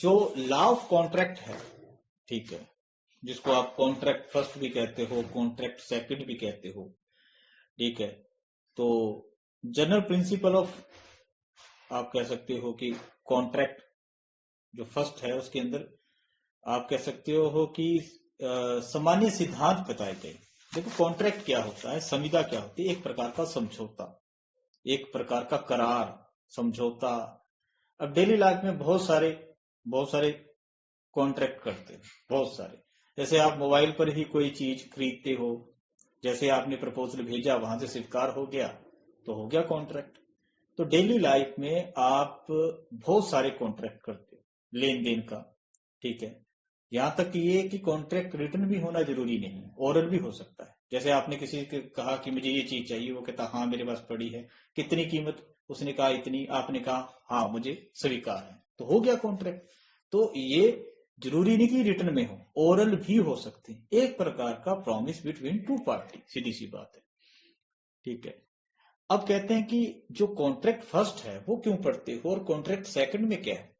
जो law of contract है, ठीक है, जिसको आप कॉन्ट्रैक्ट फर्स्ट भी कहते हो, कॉन्ट्रैक्ट सेकंड भी कहते हो, ठीक है, तो जनरल प्रिंसिपल ऑफ, आप कह सकते हो कि कॉन्ट्रैक्ट जो फर्स्ट है उसके अंदर आप कह सकते हो कि सामान्य सिद्धांत बताए गए। देखो कॉन्ट्रैक्ट क्या होता है, संविदा क्या होती है, एक प्रकार का समझौता, एक प्रकार का करार, समझौता। अब डेली लाइफ में बहुत सारे कॉन्ट्रैक्ट करते हैं, बहुत सारे। जैसे आप मोबाइल पर ही कोई चीज खरीदते हो, जैसे आपने प्रपोजल भेजा, वहां से स्वीकार हो गया तो हो गया कॉन्ट्रैक्ट। तो डेली लाइफ में आप बहुत सारे कॉन्ट्रैक्ट करते हो, लेन देन का, ठीक है। यहां तक कि ये कि कॉन्ट्रैक्ट रिटर्न भी होना जरूरी नहीं, ओरल भी हो सकता है। जैसे आपने किसी को कहा कि मुझे ये चीज चाहिए, वो कहता हाँ मेरे पास पड़ी है, कितनी कीमत, उसने कहा इतनी, आपने कहा हाँ मुझे स्वीकार है, तो हो गया कॉन्ट्रैक्ट। तो ये जरूरी नहीं कि रिटर्न में हो, ओरल भी हो सकते हैं, एक प्रकार का प्रॉमिस बिटवीन टू पार्टी, सीधी सी बात है, ठीक है। अब कहते हैं कि जो कॉन्ट्रैक्ट फर्स्ट है वो क्यों पढ़ते हो और कॉन्ट्रैक्ट सेकंड में क्या है।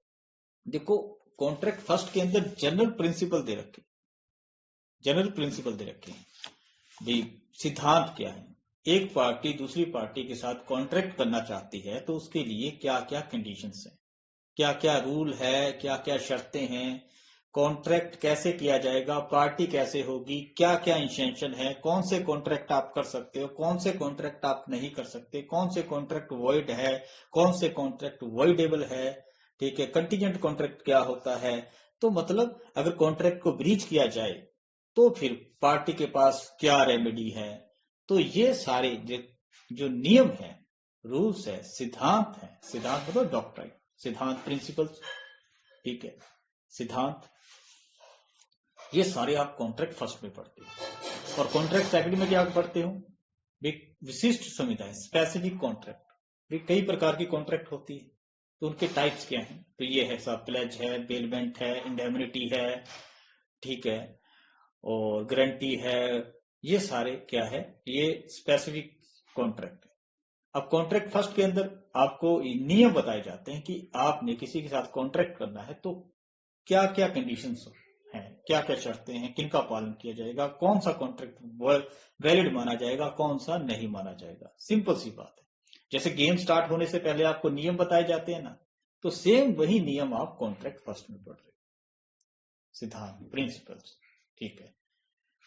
देखो कॉन्ट्रैक्ट फर्स्ट के अंदर जनरल प्रिंसिपल दे रखे, जनरल प्रिंसिपल दे रखे भाई, सिद्धांत क्या है। एक पार्टी दूसरी पार्टी के साथ कॉन्ट्रैक्ट करना चाहती है तो उसके लिए क्या क्या कंडीशंस हैं, क्या क्या रूल है, क्या क्या शर्तें हैं, कॉन्ट्रैक्ट कैसे किया जाएगा, पार्टी कैसे होगी, क्या क्या इंटेंशन है, कौन से कॉन्ट्रैक्ट आप कर सकते हो, कौन से कॉन्ट्रैक्ट आप नहीं कर सकते, कौन से कॉन्ट्रैक्ट वॉइड है, कौन से कॉन्ट्रैक्ट वॉइडेबल है, ठीक है, कंटीजेंट कॉन्ट्रैक्ट क्या होता है। तो मतलब अगर कॉन्ट्रैक्ट को ब्रीच किया जाए तो फिर पार्टी के पास क्या रेमेडी है। तो ये सारे जो नियम है, रूल्स है, सिद्धांत है, सिद्धांत मतलब डॉक्ट्राइन, सिद्धांत प्रिंसिपल्स, ठीक है, सिद्धांत, ये सारे आप कॉन्ट्रैक्ट फर्स्ट में पढ़ते हो। और कॉन्ट्रैक्ट सेकंड में क्या पढ़ते हो, विशिष्ट संविधाएं, स्पेसिफिक कॉन्ट्रैक्ट। कई प्रकार की कॉन्ट्रैक्ट होती है, तो उनके टाइप्स क्या हैं, तो ये है सब, प्लेज है, बेलमेंट है, इंडेमनिटी है, ठीक है, और गारंटी है, ये सारे क्या है, ये स्पेसिफिक कॉन्ट्रैक्ट है। अब कॉन्ट्रैक्ट फर्स्ट के अंदर आपको नियम बताए जाते हैं कि आपने किसी के साथ कॉन्ट्रैक्ट करना है तो क्या क्या कंडीशंस हैं, क्या क्या शर्तें हैं, किनका पालन किया जाएगा, कौन सा कॉन्ट्रैक्ट वैलिड माना जाएगा, कौन सा नहीं माना जाएगा। सिंपल सी बात है, जैसे गेम स्टार्ट होने से पहले आपको नियम बताए जाते हैं ना, तो सेम वही नियम आप कॉन्ट्रैक्ट फर्स्ट में पढ़ रहे हो, सिद्धांत, प्रिंसिपल्स, ठीक है।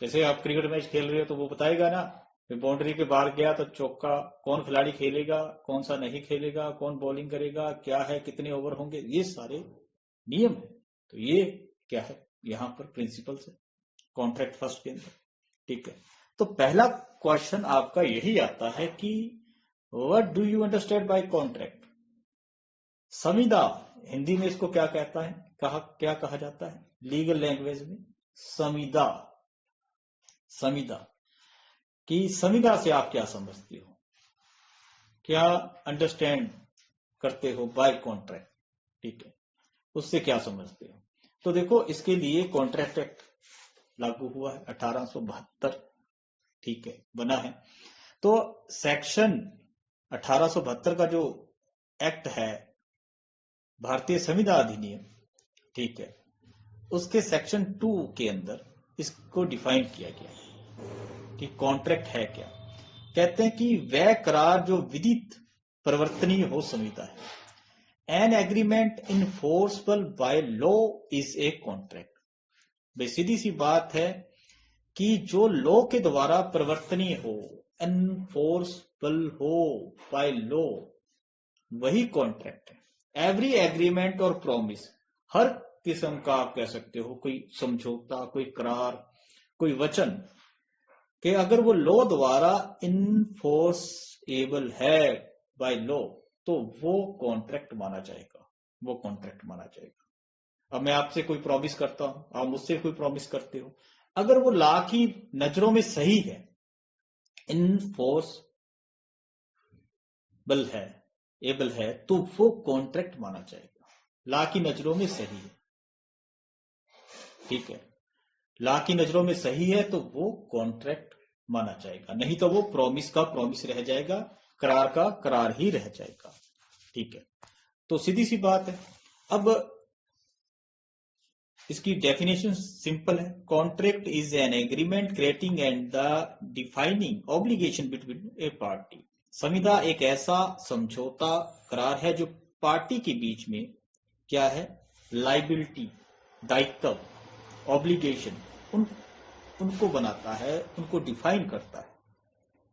जैसे आप क्रिकेट मैच खेल रहे हो तो वो बताएगा ना, बाउंड्री के बाहर गया तो चौका, कौन खिलाड़ी खेलेगा, कौन सा नहीं खेलेगा, कौन बॉलिंग करेगा, क्या है, कितने ओवर होंगे, ये सारे नियम है। तो ये क्या है, यहां पर प्रिंसिपल्स है कॉन्ट्रैक्ट फर्स्ट के अंदर, ठीक है। तो पहला क्वेश्चन आपका यही आता है कि what do you understand by contract. संविदा हिंदी में इसको क्या कहता है, क्या कहा जाता है लीगल लैंग्वेज में, संविदा, संविदा कि संविदा से आप क्या समझते हो, क्या अंडरस्टैंड करते हो बाय कॉन्ट्रैक्ट, ठीक है, उससे क्या समझते हो। तो देखो इसके लिए कॉन्ट्रैक्ट एक्ट लागू हुआ है 1872, ठीक है, बना है। तो सेक्शन 1872 का जो एक्ट है, भारतीय संविदा अधिनियम, ठीक है, उसके सेक्शन 2 के अंदर इसको डिफाइन किया गया कि कॉन्ट्रैक्ट है क्या। कहते हैं कि वह करार जो विधित परिवर्तनीय हो संविदा है, an agreement enforceable by law is a contract. भाई सीधी सी बात है कि जो लॉ के द्वारा परिवर्तनीय हो, एनफोर्सबल हो बाय लॉ, वही कॉन्ट्रैक्ट है। एवरी एग्रीमेंट और प्रॉमिस, हर किस्म का आप कह सकते हो, कोई समझौता, कोई करार, कोई वचन, कि अगर वो लॉ द्वारा इनफोर्सेबल है बाय लॉ तो वो कॉन्ट्रैक्ट माना जाएगा, वो कॉन्ट्रैक्ट माना जाएगा। अब मैं आपसे कोई प्रॉमिस करता हूं, आप मुझसे कोई प्रॉमिस करते हो, अगर वो लॉ की नजरों में सही है, इनफोर्सबल है, एबल है, तो वो कॉन्ट्रैक्ट माना जाएगा, लॉ की नजरों में सही है, ठीक है, लॉ की नजरों में सही है तो वो कॉन्ट्रैक्ट माना जाएगा, नहीं तो वो प्रॉमिस का प्रॉमिस रह जाएगा, करार का करार ही रह जाएगा, ठीक है। तो सीधी सी बात है। अब इसकी डेफिनेशन सिंपल है, contract is an agreement creating and the defining obligation between A party. संविदा एक ऐसा समझौता करार है जो पार्टी के बीच में क्या है, लाइबिलिटी, दायित्व, ऑब्लिगेशन, उनको बनाता है, उनको डिफाइन करता है।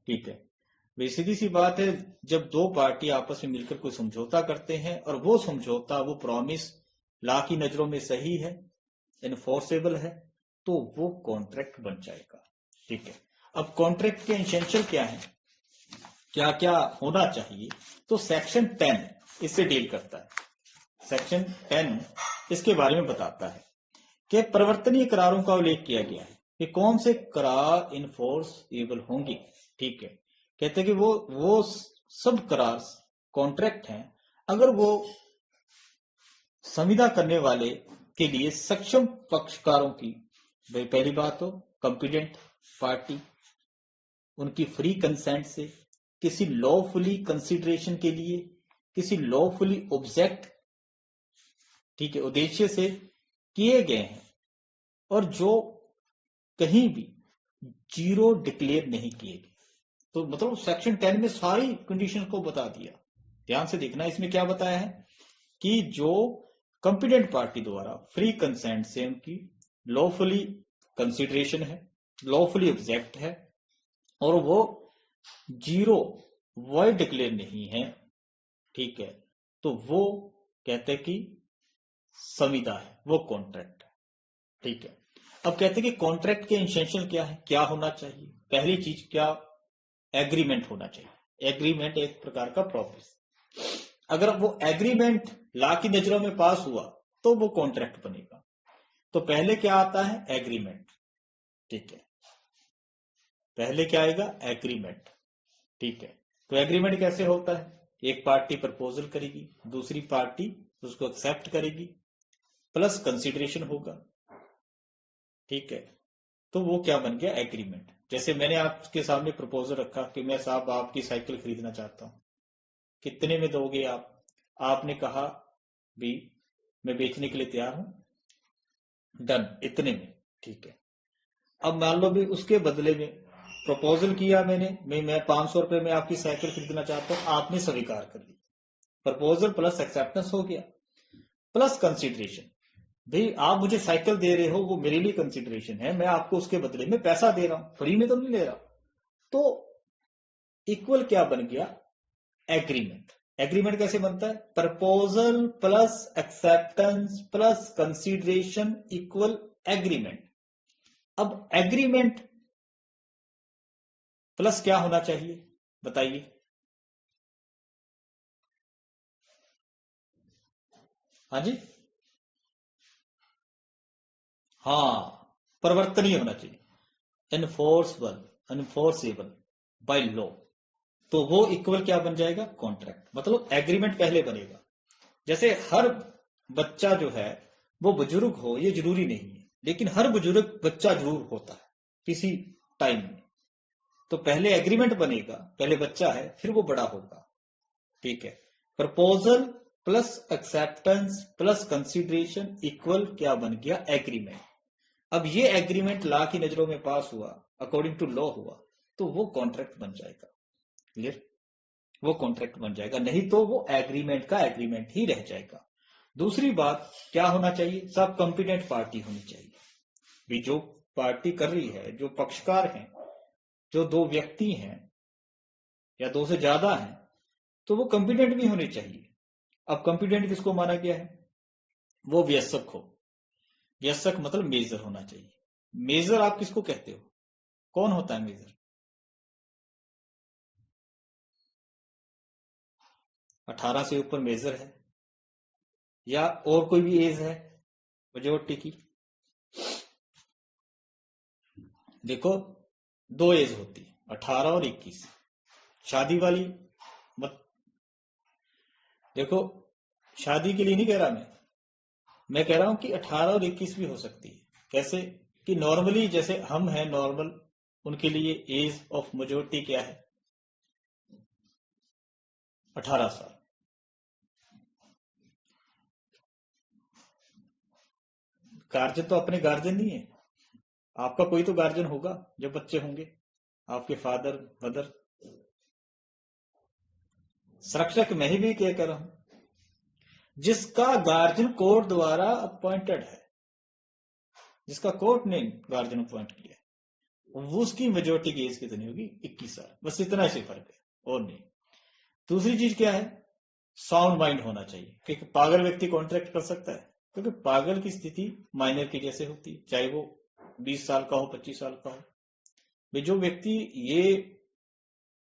ठीक है, वे सीधी सी बात है, जब दो पार्टी आपस में मिलकर कोई समझौता करते हैं और वो समझौता, वो प्रॉमिस लॉ की नजरों में सही है, एनफोर्सेबल है, तो वो कॉन्ट्रैक्ट बन जाएगा। ठीक है, अब कॉन्ट्रैक्ट के एसेंशियल क्या है, क्या क्या होना चाहिए, तो सेक्शन 10 इससे डील करता है। सेक्शन 10 इसके बारे में बताता है कि परिवर्तनीय करारों का उल्लेख किया गया है कि कौन से करार इन्फोर्सेबल होंगे। ठीक है, कहते हैं कि वो सब करार कॉन्ट्रैक्ट हैं अगर वो संविदा करने वाले के लिए सक्षम पक्षकारों की, पहली बात तो कॉम्पिटेंट पार्टी, उनकी फ्री कंसेंट से, किसी लॉफुली कंसिडरेशन के लिए, किसी लॉफुली ऑब्जेक्ट, ठीक है, उद्देश्य से किए गए हैं, और जो कहीं भी जीरो डिक्लेयर नहीं किए गए। तो मतलब सेक्शन 10 में सारी कंडीशन को बता दिया। ध्यान से देखना, इसमें क्या बताया है कि जो कॉम्पिटेंट पार्टी द्वारा फ्री कंसेंट से उनकी लॉफुली कंसिडरेशन है, लॉफुली ऑब्जेक्ट है, और वो जीरो वॉइड डिक्लेयर नहीं है, ठीक है, तो वो कहते हैं कि संविदा है, वो कॉन्ट्रैक्ट है। ठीक है, अब कहते हैं कि कॉन्ट्रैक्ट के एसेंशियल क्या है, क्या होना चाहिए। पहली चीज क्या, एग्रीमेंट होना चाहिए। एग्रीमेंट एक प्रकार का प्रॉमिस, अगर वो एग्रीमेंट लॉ की नजरों में पास हुआ तो वो कॉन्ट्रैक्ट बनेगा। तो पहले क्या आता है, एग्रीमेंट। ठीक है, पहले क्या आएगा, एग्रीमेंट। ठीक है, तो एग्रीमेंट कैसे होता है, एक पार्टी प्रपोजल करेगी, दूसरी पार्टी उसको एक्सेप्ट करेगी, प्लस कंसिडरेशन होगा। ठीक है, तो वो क्या बन गया, एग्रीमेंट। जैसे मैंने आपके सामने प्रपोजल रखा कि मैं साहब आपकी साइकिल खरीदना चाहता हूं, कितने में दोगे आप, आपने कहा भी मैं बेचने के लिए तैयार हूं, डन, इतने में। ठीक है, अब मान लो भी उसके बदले में प्रपोजल किया मैंने, मैं 500 रुपए में आपकी साइकिल खरीदना चाहता हूं, आपने स्वीकार कर ली। प्रपोजल प्लस एक्सेप्टेंस हो गया, प्लस कंसिडरेशन। भाई आप मुझे साइकिल दे रहे हो, वो मेरे लिए कंसिडरेशन है, मैं आपको उसके बदले में पैसा दे रहा हूं, फ्री में तो नहीं ले रहा। तो इक्वल क्या बन गया, एग्रीमेंट। एग्रीमेंट कैसे बनता है, proposal plus acceptance plus consideration equal agreement. अब एग्रीमेंट प्लस क्या होना चाहिए, बताइए। हाँ जी, हाँ, परिवर्तनीय होना चाहिए, एनफोर्सेबल, एनफोर्सेबल बाय लॉ। तो वो इक्वल क्या बन जाएगा, कॉन्ट्रैक्ट। मतलब एग्रीमेंट पहले बनेगा। जैसे हर बच्चा जो है वो बुजुर्ग हो ये जरूरी नहीं है, लेकिन हर बुजुर्ग बच्चा जरूर होता है किसी टाइम में। तो पहले एग्रीमेंट बनेगा, पहले बच्चा है फिर वो बड़ा होगा। ठीक है, proposal plus acceptance plus consideration equal क्या बन गया, एग्रीमेंट। अब ये एग्रीमेंट लॉ की नजरों में पास हुआ, अकॉर्डिंग टू लॉ हुआ, तो वो कॉन्ट्रैक्ट बन जाएगा। क्लियर, वो कॉन्ट्रैक्ट बन जाएगा, नहीं तो वो एग्रीमेंट का एग्रीमेंट ही रह जाएगा। दूसरी बात क्या होना चाहिए, सब कॉम्पिटेंट पार्टी होनी चाहिए। भी जो पार्टी कर रही है, जो पक्षकार हैं, जो दो व्यक्ति हैं या दो से ज्यादा हैं, तो वो कॉम्पिटेंट भी होने चाहिए। अब कॉम्पिटेंट किसको माना गया है, वो व्यस्क हो। व्यस्क मतलब मेजर होना चाहिए। मेजर आप किसको कहते हो, कौन होता है मेजर, 18 से ऊपर मेजर है, या और कोई भी एज है मेजोरिटी की। देखो, दो एज होती है, 18 और 21। शादी वाली मत देखो, शादी के लिए नहीं कह रहा मैं कह रहा हूं कि 18 और 21 भी हो सकती है। कैसे कि नॉर्मली जैसे हम हैं नॉर्मल, उनके लिए एज ऑफ मेजोरिटी क्या है, 18 साल। गार्जियन तो अपने गार्जियन नहीं है, आपका कोई तो गार्जियन होगा जब बच्चे होंगे, आपके फादर मदर। संरक्षक मैं ही भी क्या कर रहा हूं, जिसका गार्जियन कोर्ट द्वारा अपॉइंटेड है, जिसका कोर्ट ने गार्जियन अपॉइंट किया है, वो उसकी मेजोरिटी की एज कितनी होगी, 21 साल। बस इतना ही फर्क है और नहीं। दूसरी चीज क्या है, साउंड माइंड होना चाहिए, क्योंकि पागल व्यक्ति कॉन्ट्रैक्ट कर सकता है, क्योंकि पागल की स्थिति माइनर की जैसे होती है, चाहे वो 20 साल का हो 25 साल का हो। भाई जो व्यक्ति ये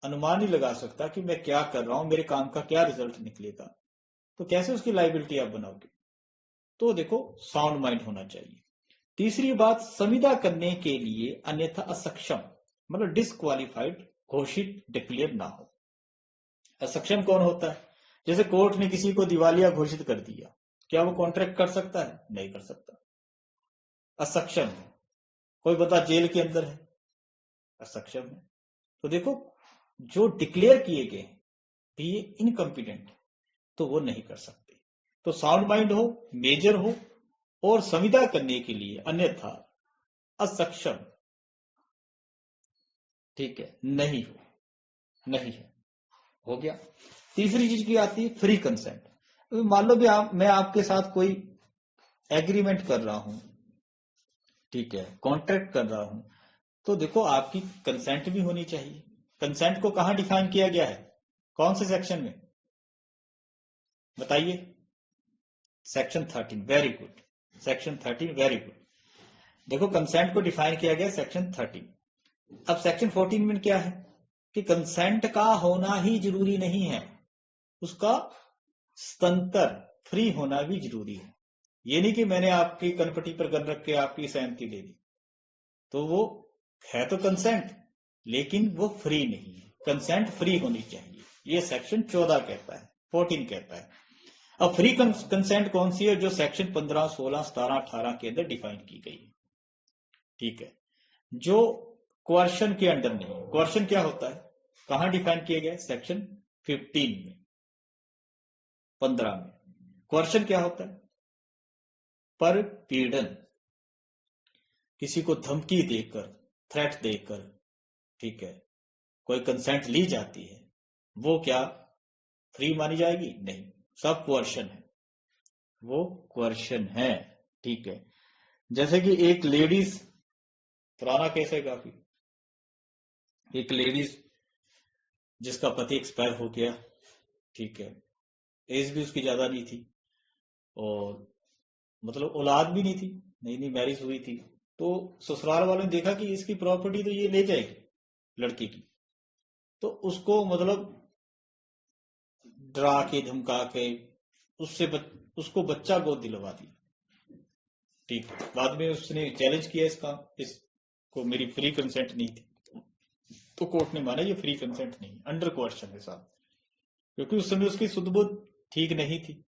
अनुमान नहीं लगा सकता कि मैं क्या कर रहा हूं, मेरे काम का क्या रिजल्ट निकलेगा, तो कैसे उसकी लाइबिलिटी आप बनाओगे। तो देखो साउंड माइंड होना चाहिए। तीसरी बात, संविदा करने के लिए अन्यथा असक्षम मतलब डिस्क्वालिफाइड घोषित डिक्लेयर ना हो। असक्षम कौन होता है, जैसे कोर्ट ने किसी को दिवालिया घोषित कर दिया, क्या वो कॉन्ट्रैक्ट कर सकता है, नहीं कर सकता, असक्षम है। कोई बता जेल के अंदर है, असक्षम है। तो देखो जो डिक्लेयर किए गए भी ये इनकम्पिटेंट, तो वो नहीं कर सकते। तो साउंड माइंड हो, मेजर हो और संविदा करने के लिए अन्यथा असक्षम, ठीक है, नहीं हो, नहीं है, हो गया। तीसरी चीज की आती है फ्री कंसेंट। मान लो भी मैं आपके साथ कोई एग्रीमेंट कर रहा हूं, ठीक है, कॉन्ट्रैक्ट कर रहा हूं, तो देखो आपकी कंसेंट भी होनी चाहिए। कंसेंट को कहां डिफाइन किया गया है, कौन से सेक्शन में बताइए, section 13। Very good, section 13, very good. देखो कंसेंट को डिफाइन किया गया सेक्शन 13। अब सेक्शन 14 में क्या है कि कंसेंट का होना ही जरूरी नहीं है, उसका स्वतंत्र फ्री होना भी जरूरी है। ये नहीं कि मैंने आपकी कनपटी पर गन रख के आपकी सहमति दे दी, तो वो है तो कंसेंट लेकिन वो फ्री नहीं है, कंसेंट फ्री होनी चाहिए, ये सेक्शन 14 कहता है, 14 कहता है। अब फ्री कंसेंट कौन सी है, जो सेक्शन 15, 16, 17, 18 के अंदर डिफाइन की गई है, ठीक है, जो क्वेश्चन के अंडर नहीं। क्वेश्चन क्या होता है, कहां डिफाइन किया गया, सेक्शन 15 में, 15 में। क्वेश्चन क्या होता है, पर पीड़न, किसी को धमकी देकर, थ्रेट देकर, ठीक है, कोई कंसेंट ली जाती है, वो क्या फ्री मानी जाएगी, नहीं, सब क्वेश्चन है, वो क्वेश्चन है, ठीक है। जैसे कि एक लेडीज, पुराना केस है काफी, एक लेडीज जिसका पति एक्सपायर हो गया, ठीक है, एज भी उसकी ज्यादा नहीं थी और मतलब औलाद भी नहीं थी, नई नई मैरिज हुई थी, तो ससुराल वालों ने देखा कि इसकी प्रॉपर्टी तो ये ले जाएगी लड़की की, तो उसको मतलब डरा के धमका के उसको बच्चा गोद दिलवा दी, ठीक। बाद में उसने चैलेंज किया इसको मेरी फ्री कंसेंट नहीं थी, तो कोर्ट ने माना ये फ्री कंसेंट नहीं, अंडर क्वेश्चन है साहब, क्योंकि उस समय उसकी सुध बुध ठीक नहीं थी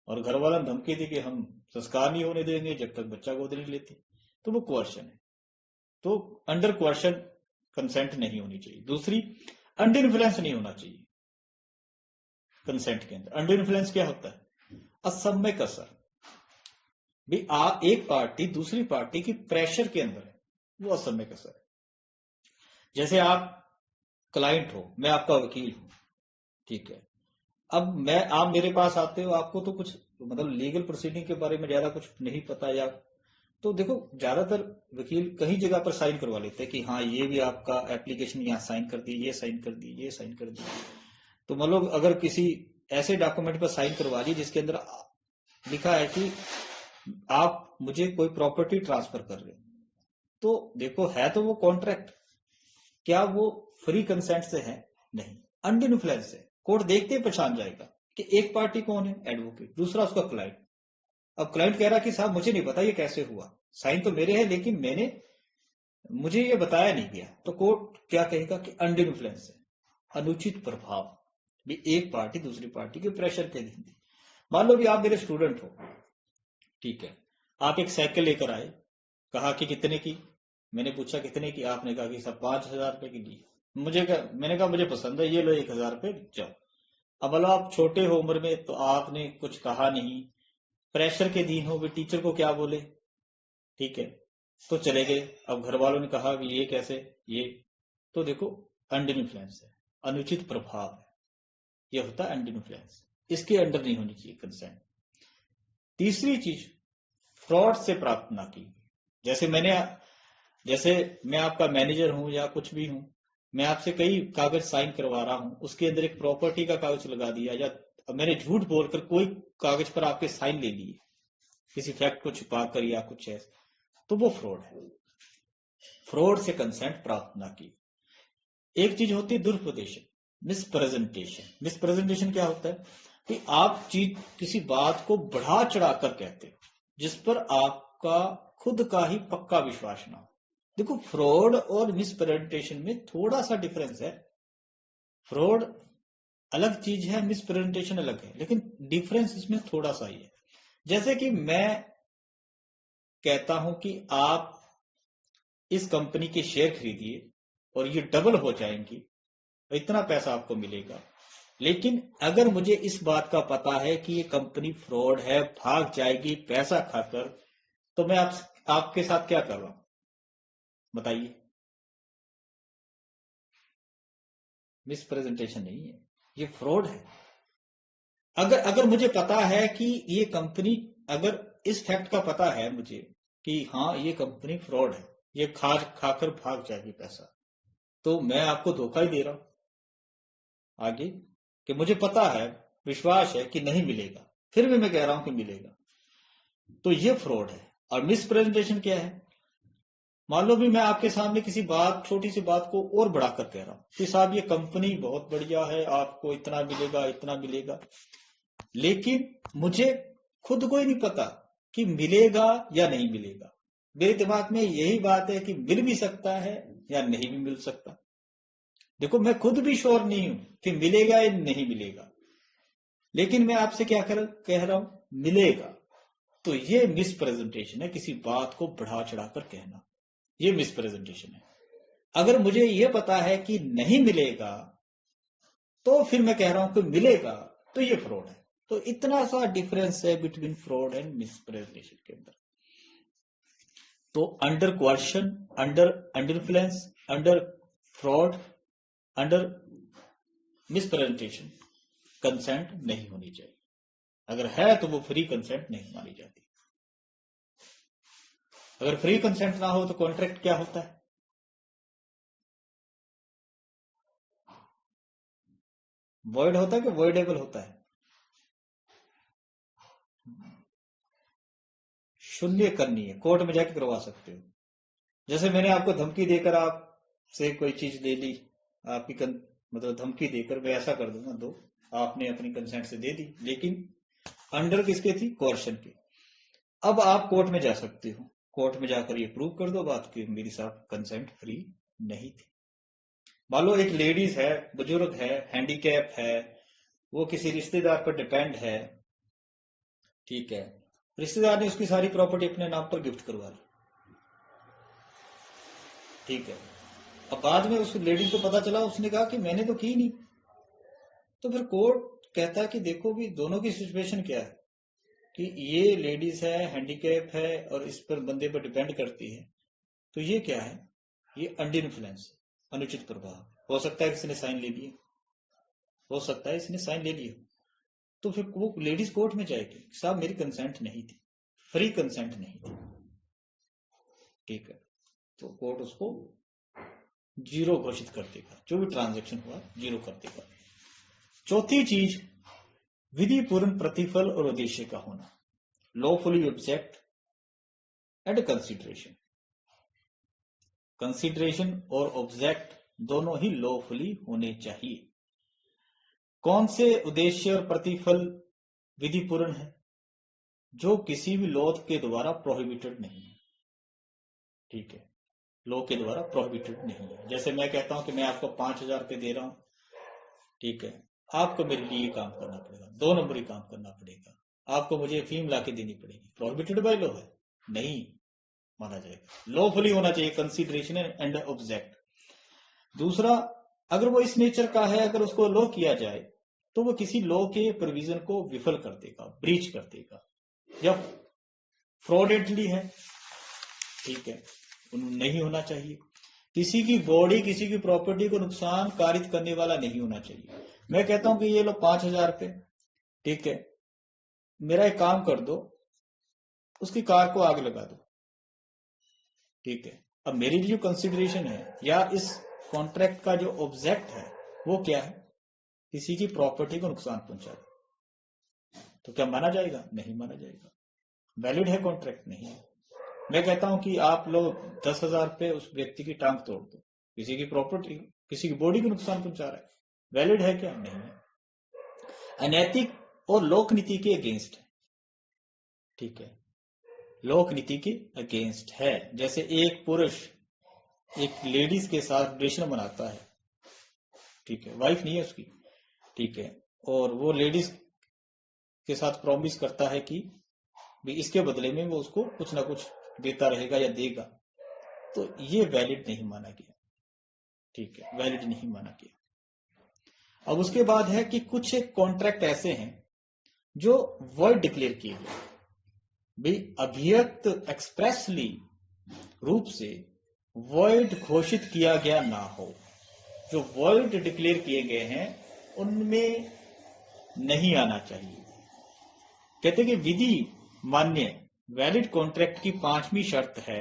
और घर वाला धमकी थी कि हम संस्कार नहीं होने देंगे जब तक बच्चा गोद नहीं लेती, तो वो क्वेश्चन है, तो अंडर क्वेश्चन कंसेंट नहीं होनी चाहिए। दूसरी, अंडर इन्फ्लुएंस नहीं होना चाहिए कंसेंट के अंदर। अंडर इन्फ्लुएंस क्या होता है, असम्यक असर, भी आप एक पार्टी दूसरी पार्टी की प्रेशर के अंदर है, वो असम्यक असर है। जैसे आप क्लाइंट हो, मैं आपका वकील हूं, ठीक है, अब आप मेरे पास आते हो, आपको तो कुछ मतलब लीगल प्रोसीडिंग के बारे में ज्यादा कुछ नहीं पता, या तो देखो ज्यादातर वकील कहीं जगह पर साइन करवा लेते हैं कि हाँ ये भी आपका एप्लीकेशन यहाँ साइन कर दी, ये साइन कर दी, ये साइन कर दी। तो मतलब अगर किसी ऐसे डॉक्यूमेंट पर साइन करवा दी जिसके अंदर लिखा है कि आप मुझे कोई प्रॉपर्टी ट्रांसफर कर रहे हो, तो देखो है तो वो कॉन्ट्रैक्ट, क्या वो फ्री कंसेंट से है, नहीं, अंडर इन्फ्लुएंस है। कोर्ट देखते ही पहचान जाएगा कि एक पार्टी कौन है, एडवोकेट, दूसरा उसका क्लाइंट। अब क्लाइंट कह रहा कि साहब मुझे नहीं पता ये कैसे हुआ, साइन तो मेरे है लेकिन मुझे ये बताया नहीं गया, तो कोर्ट क्या कहेगा कि अंडर इन्फ्लुएंस है, अनुचित प्रभाव, भी एक पार्टी दूसरी पार्टी के प्रेशर के अधीन। मान लो भी आप मेरे स्टूडेंट हो, ठीक है, आप एक साइकिल लेकर आए, कहा कि कितने की, मैंने पूछा कितने की, आपने कहा कि सब 5,000 रुपए की दी, मैंने कहा मुझे पसंद है, ये लो 1,000 रुपए जाओ। अब मतलब आप छोटे हो उम्र में, तो आपने कुछ कहा नहीं, प्रेशर के अधीन हो, भी टीचर को क्या बोले, ठीक है, तो चले गए। अब घर वालों ने कहा कि ये कैसे, ये तो देखो अंडर इन्फ्लुएंस है, अनुचित प्रभाव है, ये होता है अंडर इन्फ्लुएंस, इसके अंडर नहीं होनी चाहिए कंसेंट। तीसरी चीज, फ्रॉड से प्राप्त ना की। जैसे मैं आपका मैनेजर हूं या कुछ भी हूं, मैं आपसे कई कागज साइन करवा रहा हूं, उसके अंदर एक प्रॉपर्टी का कागज लगा दिया, या मैंने झूठ बोलकर कोई कागज पर आपके साइन ले लिए किसी फैक्ट को छुपा कर या कुछ ऐसा, तो वो फ्रॉड है। फ्रॉड से कंसेंट प्राप्त ना की। एक चीज होती है दुरुपदेशन, मिसप्रेजेंटेशन। मिसप्रेजेंटेशन क्या होता है कि आप किसी बात को बढ़ा चढ़ाकर कहते हो जिस पर आपका खुद का ही पक्का विश्वास ना हो। देखो, फ्रॉड और मिसप्रेजेंटेशन में थोड़ा सा डिफरेंस है। फ्रॉड अलग चीज है, मिसप्रेजेंटेशन अलग है, लेकिन डिफरेंस इसमें थोड़ा सा ही है। जैसे कि मैं कहता हूं कि आप इस कंपनी के शेयर खरीदिए और ये डबल हो जाएंगी, इतना पैसा आपको मिलेगा। लेकिन अगर मुझे इस बात का पता है कि ये कंपनी फ्रॉड है, भाग जाएगी पैसा खाकर, तो मैं आपके साथ क्या कर रहा हूं बताइए? मिसप्रेजेंटेशन नहीं है, ये फ्रॉड है। अगर मुझे पता है कि ये कंपनी, अगर इस फैक्ट का पता है मुझे कि हाँ ये कंपनी फ्रॉड है, ये खाकर भाग जाएगी पैसा, तो मैं आपको धोखा ही दे रहा हूं आगे, कि मुझे पता है, विश्वास है कि नहीं मिलेगा, फिर भी मैं कह रहा हूं कि मिलेगा, तो ये फ्रॉड है। और मिसप्रेजेंटेशन क्या है? मान लो भी मैं आपके सामने किसी बात, छोटी सी बात को और बढ़ाकर कह रहा हूं कि साहब ये कंपनी बहुत बढ़िया है, आपको इतना मिलेगा, इतना मिलेगा, लेकिन मुझे खुद को ही नहीं पता कि मिलेगा या नहीं मिलेगा। मेरे दिमाग में यही बात है कि मिल भी सकता है या नहीं भी मिल सकता। देखो, मैं खुद भी श्योर नहीं हूं कि मिलेगा या नहीं मिलेगा, लेकिन मैं आपसे क्या कह रहा हूं, मिलेगा। तो ये मिसप्रेजेंटेशन है, किसी बात को बढ़ा चढ़ाकर कहना, ये मिसप्रेजेंटेशन है। अगर मुझे यह पता है कि नहीं मिलेगा, तो फिर मैं कह रहा हूं कि मिलेगा, तो ये फ्रॉड है। तो इतना सा डिफरेंस है बिटवीन फ्रॉड एंड मिसप्रेजेंटेशन के अंदर। तो under question, under influence, under fraud, under misrepresentation consent नहीं होनी चाहिए। अगर है तो वो फ्री कंसेंट नहीं मानी जाती। अगर फ्री कंसेंट ना हो तो कॉन्ट्रैक्ट क्या होता है? वॉइड होता है कि वॉइडेबल होता है? शून्य करनी है, कोर्ट में जाके करवा सकते हो। जैसे मैंने आपको धमकी देकर आपसे कोई चीज ले ली, आपकी मतलब धमकी देकर मैं ऐसा कर दूंगा, दो, आपने अपनी कंसेंट से दे दी, लेकिन अंडर किसके थी? कोर्शन के। अब आप कोर्ट में जा सकते हो, कोर्ट में जाकर ये प्रूव कर दो बात कि मेरी साहब कंसेंट फ्री नहीं थी। मान लो एक लेडीज है, बुजुर्ग है, हैंडीकैप है, वो किसी रिश्तेदार पर डिपेंड है, ठीक है, रिश्तेदार ने उसकी सारी प्रॉपर्टी अपने नाम पर गिफ्ट करवा ली, ठीक है, अब बाद में उस लेडीज को पता चला, उसने कहा कि मैंने तो की नहीं, तो फिर कोर्ट कहता है कि देखो भी दोनों की सिचुएशन क्या है, कि ये लेडीज है, हैंडीकैप है और इस पर बंदे पर डिपेंड करती है, तो ये क्या है? ये अंडर इन्फ्लुएंस, अनुचित प्रभाव। हो सकता है किसी ने साइन ले लिए, हो सकता है इसने साइन ले लिया, तो फिर वो लेडीज कोर्ट में जाएगी, साहब मेरी कंसेंट नहीं थी, फ्री कंसेंट नहीं थी, ठीक है, तो कोर्ट उसको जीरो घोषित कर देगा, जो भी ट्रांजैक्शन हुआ जीरो कर देगा। चौथी चीज, विधि पूर्ण प्रतिफल और उद्देश्य का होना, lawfully object and consideration. Consideration और ऑब्जेक्ट दोनों ही लॉफुली होने चाहिए। कौन से उद्देश्य और प्रतिफल विधिपूर्ण है? जो किसी भी लॉ के द्वारा प्रोहिबिटेड नहीं है, ठीक है, लॉ के द्वारा प्रोहिबिटेड नहीं है। जैसे मैं कहता हूं कि मैं आपको 5,000 रुपए दे रहा हूं, ठीक है, आपको मेरे लिए काम करना पड़ेगा, 2 नंबरी काम करना पड़ेगा, आपको मुझे फीम लाके देनी पड़ेगी, प्रोहिबिटेड बाय लॉ है, नहीं माना जाएगा, लॉफुली होना चाहिए कंसिडरेशन एंड ऑब्जेक्ट। दूसरा, अगर वो इस नेचर का है, अगर उसको लॉ किया जाए तो वो किसी लॉ के प्रोविजन को विफल कर देगा, ब्रीच कर देगा, या फ्रॉडेंटली है, ठीक है, नहीं होना चाहिए। किसी की बॉडी, किसी की प्रॉपर्टी को नुकसान कारित करने वाला नहीं होना चाहिए। मैं कहता हूं कि ये लो 5,000 रुपए, ठीक है, मेरा एक काम कर दो, उसकी कार को आग लगा दो, ठीक है। अब मेरी जो कंसिडरेशन है या इस कॉन्ट्रैक्ट का जो ऑब्जेक्ट है वो क्या है, किसी की प्रॉपर्टी को नुकसान पहुंचा दे, तो क्या माना जाएगा? नहीं माना जाएगा। वैलिड है कॉन्ट्रैक्ट? नहीं है। मैं कहता हूं कि आप लोग 10,000 रुपए उस व्यक्ति की टांग तोड़ दो, किसी की प्रॉपर्टी, किसी की बॉडी को नुकसान पहुंचा रहा है, वैलिड है क्या? नहीं है। अनैतिक और लोक नीति के अगेंस्ट है, ठीक है, लोक नीति के अगेंस्ट है। जैसे एक पुरुष एक लेडीज के साथ रिलेशन बनाता है, ठीक है, वाइफ नहीं है उसकी, ठीक है, और वो लेडीज के साथ प्रॉमिस करता है कि भी इसके बदले में वो उसको कुछ ना कुछ देता रहेगा या देगा, तो ये वैलिड नहीं माना गया, ठीक है, वैलिड नहीं माना गया। अब उसके बाद है कि कुछ कॉन्ट्रैक्ट ऐसे हैं जो वॉइड डिक्लेयर किए गए, भी अभिव्यक्त एक्सप्रेसली रूप से वॉइड घोषित किया गया ना हो। जो वॉइड डिक्लेयर किए गए हैं उनमें नहीं आना चाहिए। कहते कि विधि मान्य वैलिड कॉन्ट्रैक्ट की 5वीं शर्त है,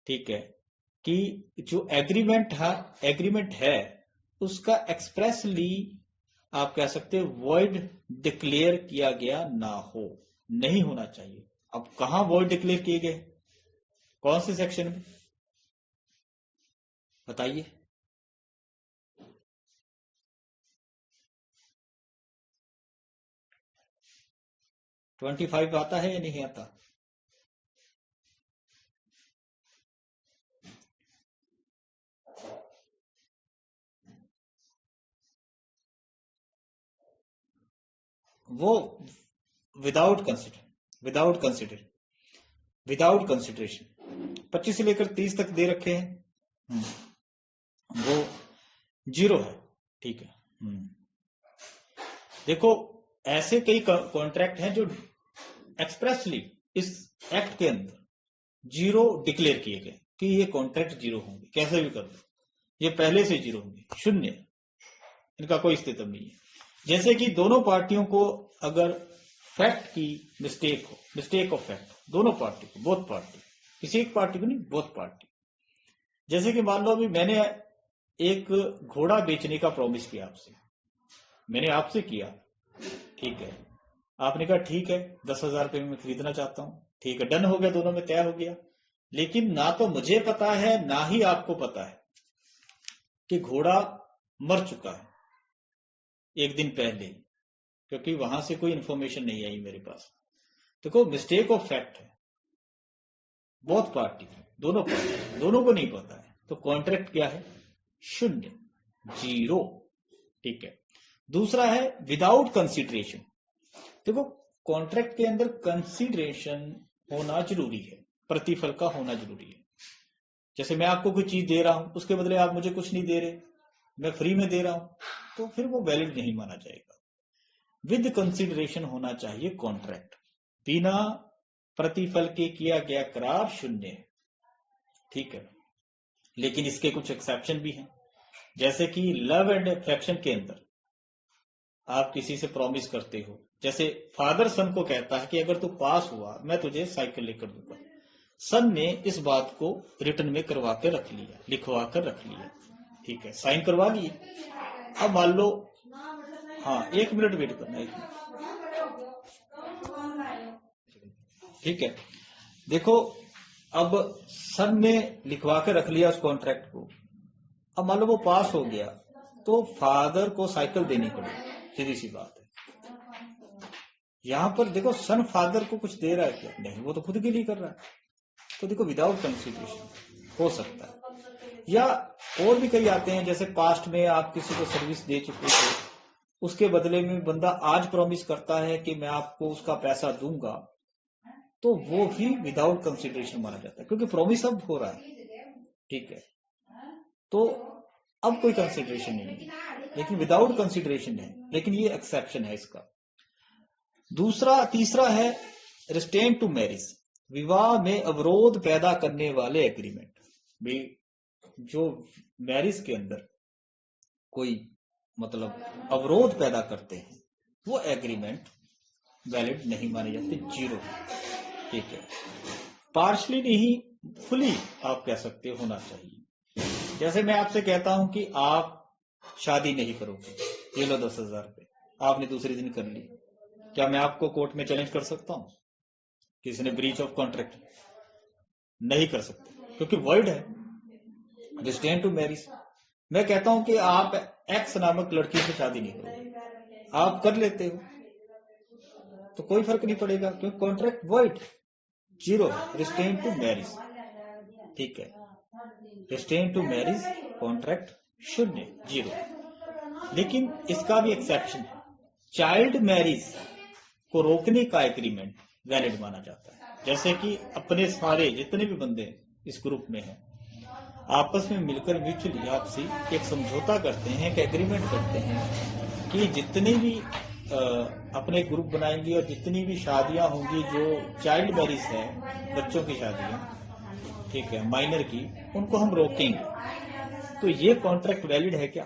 ठीक है, कि जो एग्रीमेंट है उसका एक्सप्रेसली आप कह सकते हैं वॉइड डिक्लेयर किया गया ना हो, नहीं होना चाहिए। अब कहां वॉइड डिक्लेयर किए गए, कौन से सेक्शन में बताइए? तो 25 आता है या नहीं आता? वो विदाउट कंसिडरेशन 25 से लेकर 30 तक दे रखे हैं, वो 0 है, ठीक है। देखो ऐसे कई कॉन्ट्रैक्ट हैं जो एक्सप्रेसली इस एक्ट के अंदर 0 डिक्लेयर किए गए कि ये कॉन्ट्रैक्ट 0 होंगे, कैसे भी कर दो, ये पहले से 0 होंगे, 0, इनका कोई अस्तित्व नहीं है। जैसे कि दोनों पार्टियों को अगर फैक्ट की मिस्टेक ऑफ फैक्ट, दोनों पार्टी को, बोथ पार्टी, किसी एक पार्टी को नहीं, बोथ पार्टी। जैसे कि मान लो अभी मैंने एक घोड़ा बेचने का प्रॉमिस किया आपसे, मैंने आपसे किया, ठीक है, आपने कहा ठीक है 10,000 रुपए में खरीदना चाहता हूं, ठीक है, डन हो गया, दोनों में तय हो गया। लेकिन ना तो मुझे पता है ना ही आपको पता है कि घोड़ा मर चुका है एक दिन पहले, क्योंकि वहां से कोई इंफॉर्मेशन नहीं आई मेरे पास। देखो मिस्टेक ऑफ फैक्ट है, बोथ पार्टी, दोनों को नहीं पता है, तो कॉन्ट्रैक्ट क्या है? 0, ठीक है। दूसरा है विदाउट कंसिडरेशन। देखो कॉन्ट्रैक्ट के अंदर कंसिडरेशन होना जरूरी है, प्रतिफल का होना जरूरी है। जैसे मैं आपको कोई चीज दे रहा हूं, उसके बदले आप मुझे कुछ नहीं दे रहे, मैं फ्री में दे रहा हूं, तो फिर वो वैलिड नहीं माना जाएगा। विद कंसिडरेशन होना चाहिए कॉन्ट्रैक्ट, बिना प्रतिफल के किया गया करार 0 है, ठीक है। लेकिन इसके कुछ एक्सेप्शन भी हैं, जैसे कि लव एंड अफेक्शन के अंदर आप किसी से प्रॉमिस करते हो, जैसे फादर सन को कहता है कि अगर तू पास हुआ मैं तुझे साइकिल लेकर दूंगा। सन ने इस बात को रिटर्न में करवा के रख लिया, लिखवा कर रख लिया, ठीक है, साइन करवा लिए। अब मान लो, हाँ 1 मिनट वेट करना, 1 मिनट, ठीक है। देखो अब सन ने लिखवा के रख लिया उस कॉन्ट्रैक्ट को, अब मान लो वो पास हो गया तो फादर को साइकिल देनी पड़ेगी, सीधी सी बात है। यहां पर देखो सन फादर को कुछ दे रहा है क्या? नहीं, वो तो खुद के लिए कर रहा है। तो देखो विदाउट कंसिडरेशन हो सकता है। या और भी कई आते हैं, जैसे पास्ट में आप किसी को सर्विस दे चुके थे, उसके बदले में बंदा आज प्रॉमिस करता है कि मैं आपको उसका पैसा दूंगा, तो वो भी विदाउट कंसिडरेशन माना जाता है, क्योंकि प्रॉमिस अब हो रहा है, ठीक है। तो अब कोई कंसिडरेशन नहीं है, लेकिन विदाउट कंसिडरेशन है, लेकिन ये एक्सेप्शन है इसका। तीसरा है रिस्ट्रेन टू मैरिज, विवाह में अवरोध पैदा करने वाले एग्रीमेंट भी, जो मैरिज के अंदर कोई मतलब अवरोध पैदा करते हैं, वो एग्रीमेंट वैलिड नहीं माने जाते, जीरो। ठीक है, पार्शली नहीं, फुली आप कह सकते होना चाहिए। जैसे मैं आपसे कहता हूं कि आप शादी नहीं करोगे, ये लो 10,000 रुपये, आपने दूसरे दिन कर ली, क्या मैं आपको कोर्ट में चैलेंज कर सकता हूं? किसी ने ब्रीच ऑफ कॉन्ट्रैक्ट नहीं कर सकते, क्योंकि वर्ड है, रिस्ट्रेन टू मैरिज। मैं कहता हूं कि आप एक्स नामक लड़की से शादी नहीं करोगे, आप कर लेते हो, तो कोई फर्क नहीं पड़ेगा, क्योंकि कॉन्ट्रैक्ट वर्ड जीरो है, रिस्ट्रेन टू मैरिज। ठीक है, रिस्ट्रेन टू मैरिज कॉन्ट्रैक्ट शून्य, जीरो। लेकिन इसका भी एक्सेप्शन है, चाइल्ड मैरिज को रोकने का एग्रीमेंट वैलिड माना जाता है। जैसे कि अपने सारे जितने भी बंदे इस ग्रुप में हैं, आपस में मिलकर म्यूचुअली आपसी एक समझौता करते हैं, एक एग्रीमेंट करते हैं कि जितने भी अपने ग्रुप बनाएंगे और जितनी भी शादियां होंगी जो चाइल्ड मैरिज है, बच्चों की शादियां, ठीक है, माइनर की, उनको हम रोकेंगे। तो ये कॉन्ट्रैक्ट वैलिड है क्या?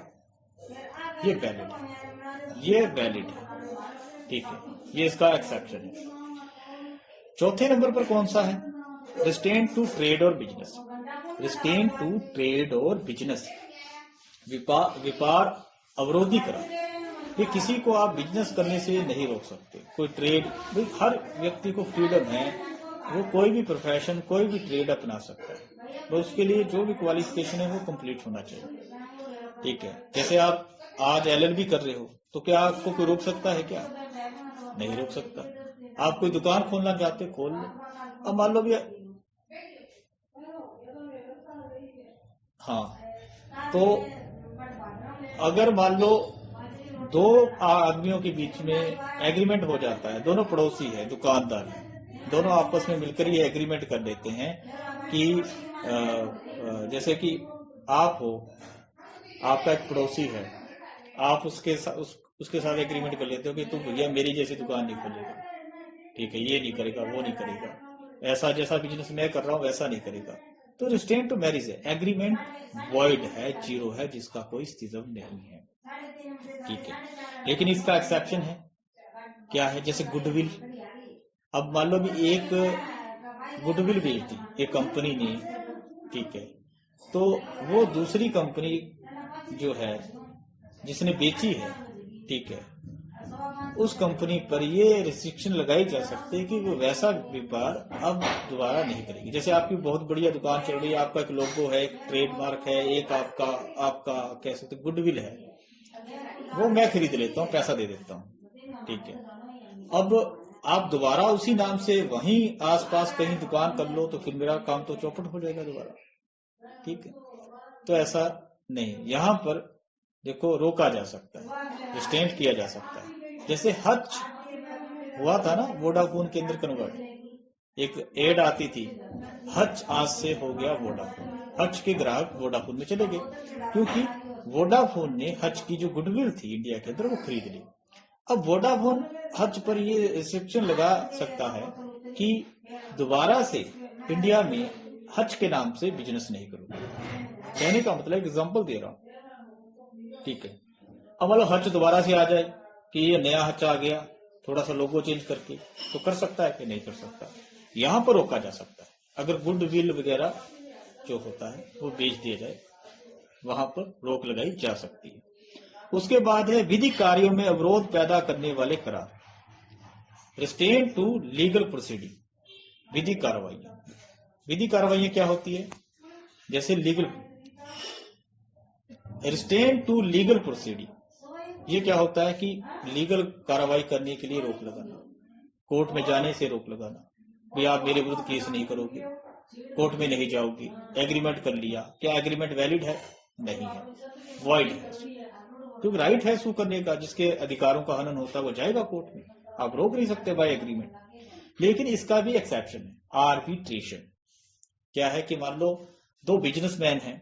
ये वैलिड है, ये वैलिड है। ठीक है, ये इसका एक्सेप्शन है। चौथे नंबर पर कौन सा है? रिस्ट्रेन टू ट्रेड और बिजनेस। रिस्ट्रेन टू ट्रेड और बिजनेस, व्यापार अवरोधी करार। ये किसी को आप बिजनेस करने से नहीं रोक सकते, कोई ट्रेड, भाई हर व्यक्ति को फ्रीडम है, वो कोई भी प्रोफेशन, कोई भी ट्रेड अपना सकता है, तो उसके लिए जो भी क्वालिफिकेशन है वो कंप्लीट होना चाहिए। ठीक है, जैसे आप आज LLB कर रहे हो, तो क्या आपको कोई रोक सकता है? क्या नहीं रोक सकता। आप कोई दुकान खोलना चाहते, खोल लो। अब मान लो भी, हाँ, तो अगर मान लो दो आदमियों के बीच में एग्रीमेंट हो जाता है, दोनों पड़ोसी है, दुकानदार है, दोनों आपस में मिलकर ये एग्रीमेंट कर लेते हैं कि जैसे कि आप हो, आपका एक पड़ोसी है, आप उसके साथ एग्रीमेंट कर लेते हो कि तुम भैया मेरी जैसी दुकान नहीं खोलेगा, ठीक है, ये नहीं करेगा, वो नहीं करेगा, ऐसा जैसा बिजनेस मैं कर रहा हूं वैसा नहीं करेगा, तो रिस्ट्रेन टू मैरिज है, एग्रीमेंट वॉइड है, जीरो है, जिसका कोई स्थितिजम नहीं है। ठीक है, लेकिन इसका एक्सेप्शन है, क्या है? जैसे गुडविल। अब मान लो भी एक गुडविल बेचती एक कंपनी ने, ठीक है, तो वो दूसरी कंपनी जो है जिसने बेची है, ठीक है, उस कंपनी पर ये रिस्ट्रिक्शन लगाई जा सकती है कि वो वैसा व्यापार अब दोबारा नहीं करेगी। जैसे आपकी बहुत बढ़िया दुकान चल रही है, आपका एक लोगो है, एक ट्रेडमार्क है, एक आपका कह सकते गुडविल है, वो मैं खरीद लेता हूँ, पैसा दे देता हूँ, ठीक है, अब आप दोबारा उसी नाम से वहीं आसपास कहीं दुकान कर लो, तो फिर मेरा काम तो चौपट हो जाएगा दोबारा। ठीक है, तो ऐसा नहीं, यहां पर देखो रोका जा सकता है, रिस्ट्रेंट किया जा सकता है। जैसे हच हुआ था ना वोडाफोन के अंदर कन्वर्ट, एक एड आती थी, हच आज से हो गया वोडाफोन, हच के ग्राहक वोडाफोन में चले गए, क्योंकि वोडाफोन ने हच की जो गुडविल थी इंडिया के अंदर वो खरीद ली। अब वोडाफोन हच पर ये रिस्ट्रिक्शन लगा सकता है कि दोबारा से इंडिया में हच के नाम से बिजनेस नहीं करूंगा। कहने का मतलब एग्जांपल दे रहा हूं। ठीक है, अब मतलब हच दोबारा से आ जाए कि ये नया हच आ गया, थोड़ा सा लोगो चेंज करके, तो कर सकता है कि नहीं कर सकता? यहां पर रोका जा सकता है, अगर गुडविल वगैरह जो होता है वो बेच दिया जाए, वहां पर रोक लगाई जा सकती है। उसके बाद है विधिक कार्यों में अवरोध पैदा करने वाले करार, रिस्ट्रेन टू लीगल प्रोसीडिंग। विधिक कार्रवाइयां, विधिक कार्रवाइयां क्या होती है? जैसे legal, restrain to legal proceeding, ये क्या होता है कि लीगल कार्रवाई करने के लिए रोक लगाना, कोर्ट में जाने से रोक लगाना, भी आप मेरे विरुद्ध केस नहीं करोगे, कोर्ट में नहीं जाओगे, एग्रीमेंट कर लिया, क्या एग्रीमेंट वैलिड है? नहीं है, वॉइड है, क्योंकि राइट है सू करने का, जिसके अधिकारों का हनन होता है वो जाएगा कोर्ट में, आप रोक नहीं सकते बाय एग्रीमेंट। लेकिन इसका भी एक्सेप्शन है, आर्बिट्रेशन। क्या है कि मान लो दो बिजनेसमैन हैं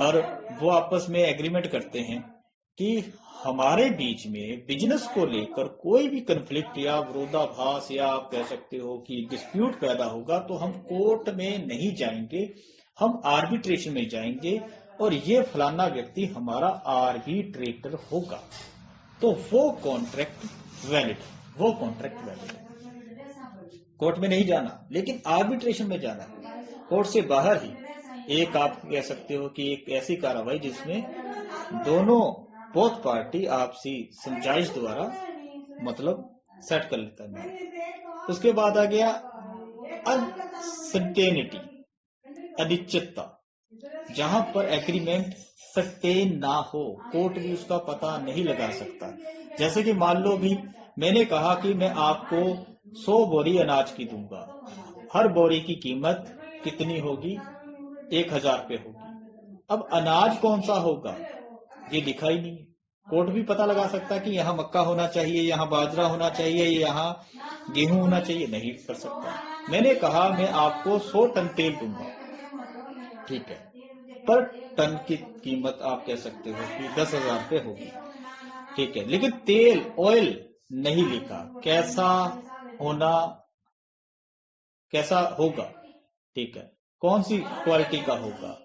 और वो आपस में एग्रीमेंट करते हैं कि हमारे बीच में बिजनेस को लेकर कोई भी कन्फ्लिक्ट या विरोधाभास या आप कह सकते हो कि डिस्प्यूट पैदा होगा तो हम कोर्ट में नहीं जाएंगे, हम आर्बिट्रेशन में जाएंगे और ये फलाना व्यक्ति हमारा आर्बिट्रेटर होगा, तो वो कॉन्ट्रैक्ट वैलिड, वो कॉन्ट्रैक्ट वैलिड है। कोर्ट में नहीं जाना लेकिन आर्बिट्रेशन में जाना, कोर्ट से बाहर ही एक आप कह सकते हो कि एक ऐसी कार्रवाई जिसमें दोनों बोथ पार्टी आपसी समझाइश द्वारा मतलब सेट कर लेता है। उसके बाद आ गया अनसर्टेनिटी, अनिश्चितता, जहां पर एग्रीमेंट सर्टेन ना हो, कोर्ट भी उसका पता नहीं लगा सकता। जैसे कि मान लो भी मैंने कहा कि मैं आपको 100 बोरी अनाज की दूंगा, हर बोरी की कीमत कितनी होगी, 1000 रुपये होगी। अब अनाज कौन सा होगा ये लिखा ही नहीं है। कोर्ट भी पता लगा सकता कि यहाँ मक्का होना चाहिए, यहाँ बाजरा होना चाहिए, यहाँ गेहूं होना चाहिए, नहीं कर सकता। मैंने कहा मैं आपको 100 टन तेल दूंगा, ठीक है, पर टन की कीमत आप कह सकते हो कि 10,000 रुपये होगी, ठीक है, लेकिन तेल ऑयल नहीं लिखा, कैसा होना, कैसा होगा, ठीक है, कौन सी क्वालिटी का होगा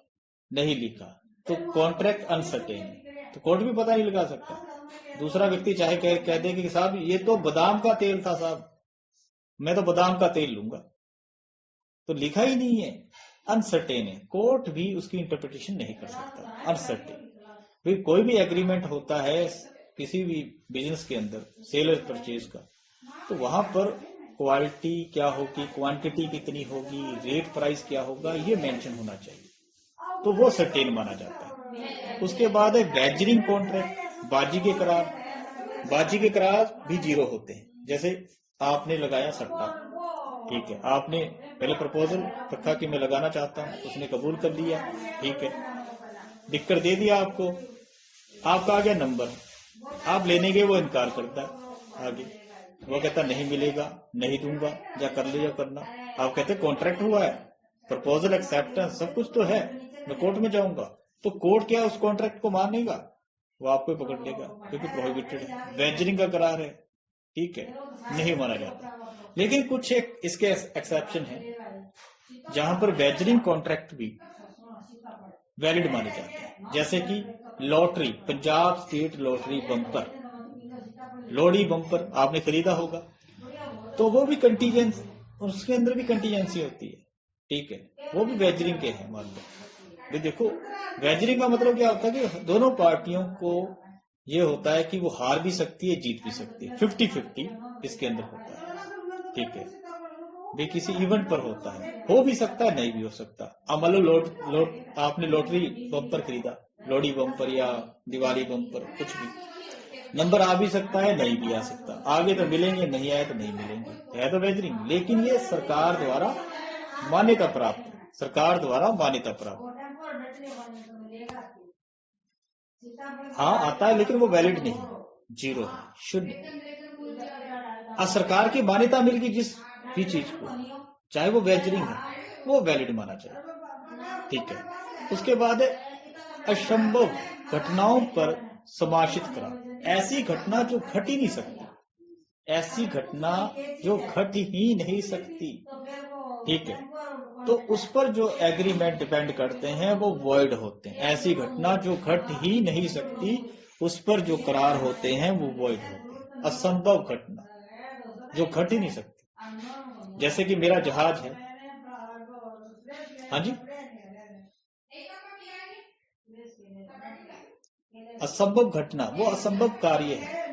नहीं लिखा, तो कॉन्ट्रैक्ट अनसर्टेन है, तो कोर्ट भी पता नहीं लगा सकता। दूसरा व्यक्ति चाहे कह दे कि साहब ये तो बादाम का तेल था साहब, मैं तो बादाम का तेल लूंगा, तो लिखा ही नहीं है, अनसर्टेन है, कोर्ट भी उसकी इंटरप्रिटेशन नहीं कर सकता, अनसर्टेन। कोई भी एग्रीमेंट होता है किसी भी बिजनेस के अंदर सेल और परचेज का, तो वहां पर क्वालिटी क्या होगी, क्वांटिटी कितनी होगी, रेट प्राइस क्या होगा, ये मेंशन होना चाहिए, तो वो सर्टेन माना जाता है। उसके बाद है बैजरिंग कॉन्ट्रैक्ट, बाजी के करार। बाजी के करार भी 0 होते हैं। जैसे आपने लगाया सट्टा, ठीक है, आपने पहले प्रपोजल रखा कि मैं लगाना चाहता हूं, उसने कबूल कर लिया, ठीक है, लिखकर दे दिया आपको, आपका आ गया नंबर, आप लेने गए, वो इनकार करता है, आगे वो कहता नहीं मिलेगा, नहीं दूंगा, या कर ले या करना। आप कहते कॉन्ट्रैक्ट हुआ है, प्रपोजल एक्सेप्टेंस सब कुछ तो है, मैं कोर्ट में जाऊंगा, तो कोर्ट क्या उस कॉन्ट्रैक्ट को मानेगा, वो आपको पकड़ लेगा क्योंकि प्रोहिबिटेड है, बैजरिंग का करार है, ठीक है, नहीं माना जाता। लेकिन कुछ एक इसके एक्सेप्शन है जहां पर बैजरिंग कॉन्ट्रैक्ट भी वैलिड माने जाते हैं। जैसे कि lottery, Punjab state lottery bumper, Lodi bumper आपने खरीदा होगा, तो वो भी कंटीजेंस, उसके अंदर भी कंटीजेंसी होती है, ठीक है, वो भी बैजरिंग के हैं। मान लो देखो, बैजरिंग का मतलब क्या होता है कि दोनों पार्टियों को ये होता है कि वो हार भी सकती है, जीत भी सकती है, 50-50 इसके अंदर होता है, ठीक है, भी किसी इवेंट पर होता है, हो भी सकता है, नहीं भी हो सकता। अब मान लो आपने लॉटरी बम्पर खरीदा, लोडी बम्पर या दिवाली बम्पर, कुछ भी, नंबर आ भी सकता है, नहीं भी आ सकता, आगे तो मिलेंगे, नहीं आए तो नहीं मिलेंगे, है तो बैजरिंग, लेकिन ये सरकार द्वारा मान्यता प्राप्त, सरकार द्वारा मान्यता प्राप्त। हाँ आता है, लेकिन वो वैलिड नहीं, 0 है, शून्य। अब सरकार की मान्यता मिल गई जिस भी चीज को, चाहे वो बैजरिंग है, वो वैलिड माना चाहिए, ठीक है। उसके बाद असंभव घटनाओं पर समाहित करा, ऐसी घटना जो घट ही नहीं सकती, ऐसी घटना जो घट ही नहीं सकती, ठीक है, तो उस पर जो एग्रीमेंट डिपेंड करते हैं वो वॉइड होते हैं। ऐसी घटना जो घट ही नहीं सकती, उस पर जो करार होते हैं वो वॉइड होते हैं। असंभव घटना जो घट ही नहीं सकती, जैसे कि मेरा जहाज है, हाँ जी, असंभव घटना वो असंभव कार्य है,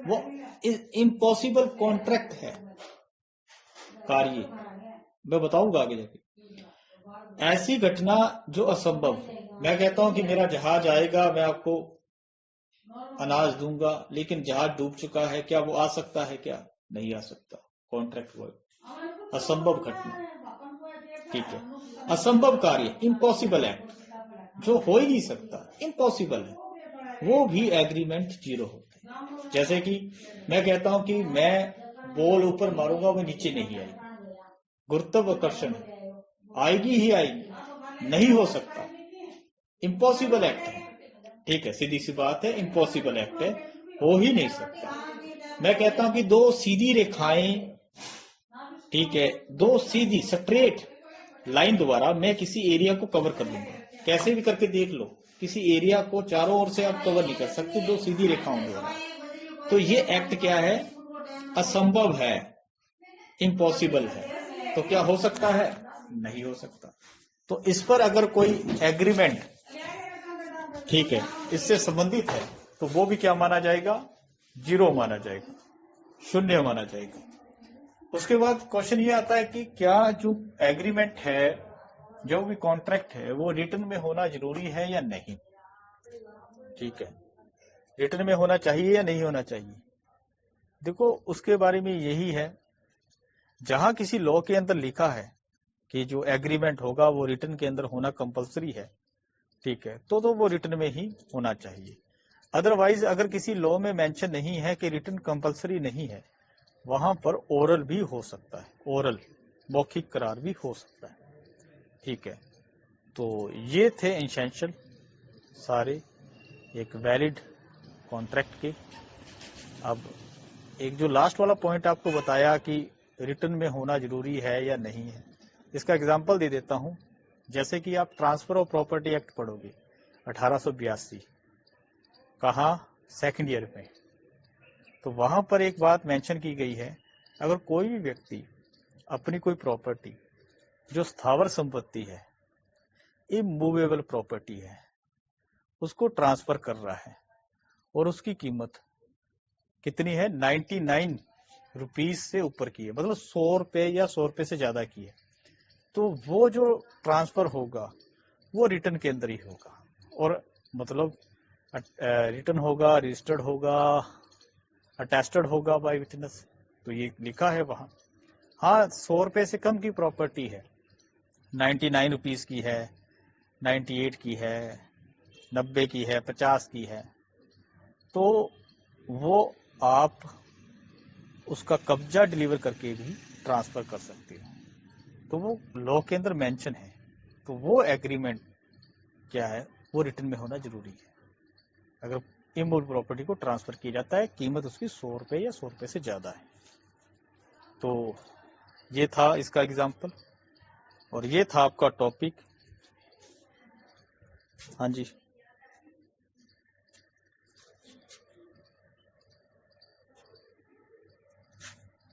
वो इम्पॉसिबल कॉन्ट्रैक्ट है, कार्य मैं बताऊंगा आगे जाके। ऐसी घटना जो असंभव, मैं कहता हूं कि मेरा जहाज आएगा, मैं आपको अनाज दूंगा, लेकिन जहाज डूब चुका है, क्या वो आ सकता है, क्या नहीं आ सकता, कॉन्ट्रैक्ट वर्ड, असंभव घटना, ठीक है। असंभव कार्य, इम्पॉसिबल एक्ट, जो हो ही नहीं सकता, इम्पॉसिबल है, वो भी एग्रीमेंट 0 होते हैं। जैसे कि मैं कहता हूं कि मैं बॉल ऊपर मारूंगा, वो नीचे नहीं आएगी, गुरुत्वाकर्षण आएगी ही आएगी, नहीं हो सकता, इम्पॉसिबल एक्ट है, ठीक है, सीधी सी बात है, इम्पॉसिबल एक्ट है, हो ही नहीं सकता। मैं कहता हूं कि दो सीधी रेखाएं, ठीक है, दो सीधी स्ट्रेट लाइन द्वारा मैं किसी एरिया को कवर कर लूंगा, कैसे भी करके देख लो, किसी एरिया को चारों ओर से आप कवर नहीं कर सकते दो सीधी रेखाओं द्वारा। तो ये एक्ट क्या है, असंभव है, इम्पॉसिबल है। तो क्या हो सकता है, नहीं हो सकता। तो इस पर अगर कोई एग्रीमेंट, ठीक है, इससे संबंधित है तो वो भी क्या माना जाएगा, जीरो माना जाएगा, शून्य माना जाएगा। उसके बाद क्वेश्चन ये आता है कि क्या जो एग्रीमेंट है, जो भी कॉन्ट्रैक्ट है, वो रिटन में होना जरूरी है या नहीं। ठीक है, रिटन में होना चाहिए या नहीं होना चाहिए। देखो उसके बारे में यही है, जहां किसी लॉ के अंदर लिखा है कि जो एग्रीमेंट होगा वो रिटन के अंदर होना कंपलसरी है, ठीक है, तो वो रिटन में ही होना चाहिए। अदरवाइज अगर किसी लॉ में मेंशन नहीं है कि रिटन कंपलसरी नहीं है, वहां पर ओरल भी हो सकता है, ओरल मौखिक करार भी हो सकता है। ठीक है, तो ये थे एसेंशियल सारे एक वैलिड कॉन्ट्रैक्ट के। अब एक जो लास्ट वाला पॉइंट आपको बताया कि रिटन में होना जरूरी है या नहीं है, इसका एग्जांपल दे देता हूं। जैसे कि आप ट्रांसफर ऑफ प्रॉपर्टी एक्ट पढ़ोगे 1882, कहा सेकंड ईयर में, तो वहां पर एक बात मेंशन की गई है, अगर कोई भी व्यक्ति अपनी कोई प्रॉपर्टी जो स्थावर संपत्ति है, इमूवेबल प्रॉपर्टी है, उसको ट्रांसफर कर रहा है और उसकी कीमत कितनी है, 99 रुपीज से ऊपर की है, मतलब 100 रुपए या 100 रुपए से ज्यादा की है, तो वो जो ट्रांसफर होगा वो रिटर्न के अंदर ही होगा, और मतलब रिटर्न होगा, रजिस्टर्ड होगा, अटेस्टेड होगा बाय विटनेस। तो ये लिखा है वहां। हाँ, 100 रुपए से कम की प्रॉपर्टी है, 99 रुपीज की है, 98 की है, 90 की है, 50 की है, तो वो आप उसका कब्जा डिलीवर करके भी ट्रांसफर कर सकते हो। तो वो लॉ के अंदर मेंशन है, तो वो एग्रीमेंट क्या है, वो रिटर्न में होना जरूरी है। अगर इमूवेबल प्रॉपर्टी को ट्रांसफर किया जाता है, कीमत उसकी 100 रुपए या 100 रुपए से ज्यादा है। तो ये था इसका एग्जाम्पल, और ये था आपका टॉपिक। हाँ जी।